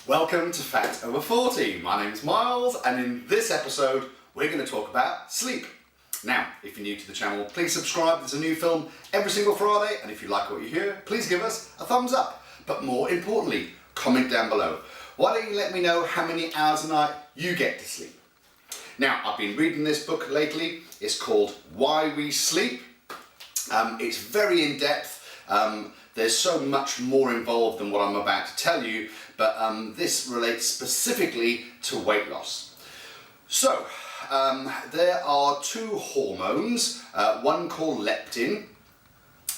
Welcome to Fat Over 40. My name's Miles, and in this episode we're going to talk about sleep. Now, if you're new to the channel, please subscribe. There's a new film every single Friday, and if you like what you hear, please give us a thumbs up. But more importantly, comment down below. Why don't you let me know how many hours a night you get to sleep? Now, I've been reading this book lately. It's called Why We Sleep. It's very in-depth. There's so much more involved than what I'm about to tell you, but this relates specifically to weight loss. So, there are two hormones, one called leptin.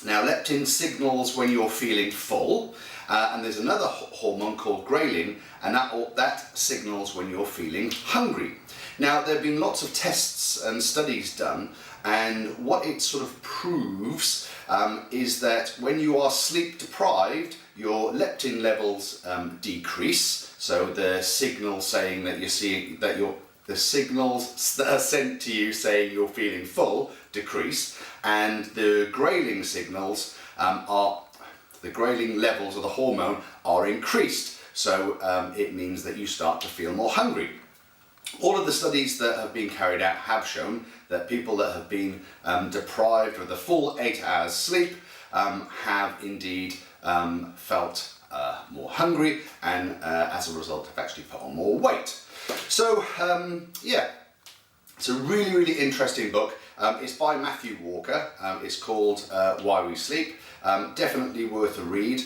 Now, leptin signals when you're feeling full, and there's another hormone called ghrelin, and that signals when you're feeling hungry. Now, there have been lots of tests and studies done, and what it sort of proves is that when you are sleep deprived, your leptin levels decrease. So the signals saying that the signals that are sent to you saying you're feeling full decrease, and the ghrelin signals the ghrelin levels of the hormone are increased. So it means that you start to feel more hungry. All of the studies that have been carried out have shown that people that have been deprived of the full 8 hours sleep have indeed felt more hungry, and as a result have actually put on more weight. So yeah, it's a really interesting book. It's by Matthew Walker. It's called Why We Sleep. Definitely worth a read.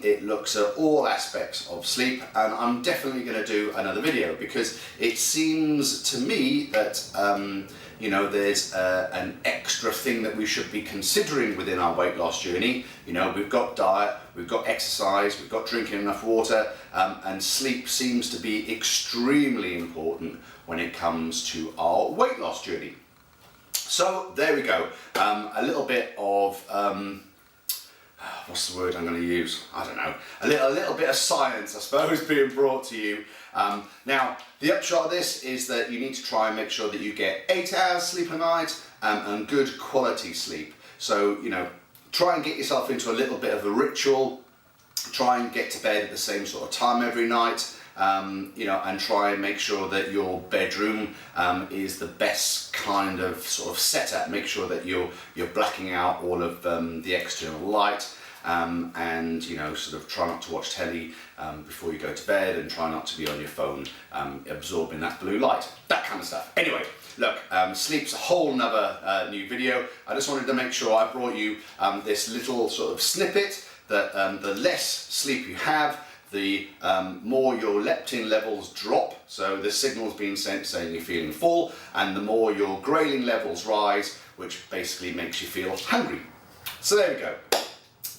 It looks at all aspects of sleep, and I'm definitely going to do another video because it seems to me that you know, there's an extra thing that we should be considering within our weight loss journey. You know, we've got diet, we've got exercise, we've got drinking enough water, and sleep seems to be extremely important when it comes to our weight loss journey. So there we go, a little bit of what's the word I'm going to use? I don't know. A little bit of science, I suppose, being brought to you. Now, the upshot of this is that you need to try and make sure that you get 8 hours sleep a night and good quality sleep. So, you know, try and get yourself into a little bit of a ritual. Try and get to bed at the same sort of time every night. You know, and try and make sure that your bedroom is the best kind of sort of setup. Make sure that you're blacking out all of the external light. And you know, sort of try not to watch telly before you go to bed, and try not to be on your phone absorbing that blue light, that kind of stuff. Anyway, look, sleep's a whole nother new video. I just wanted to make sure I brought you this little sort of snippet that the less sleep you have, the more your leptin levels drop, so the signal's being sent saying you're feeling full, and the more your ghrelin levels rise, which basically makes you feel hungry. So there we go.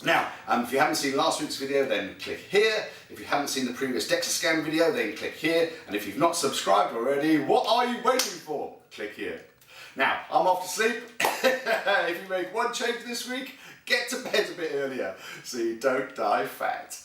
Now, if you haven't seen last week's video, then click here. If you haven't seen the previous DEXA scan video, then click here. And if you've not subscribed already, what are you waiting for? Click here. Now, I'm off to sleep. If you make one change this week, get to bed a bit earlier so you don't die fat.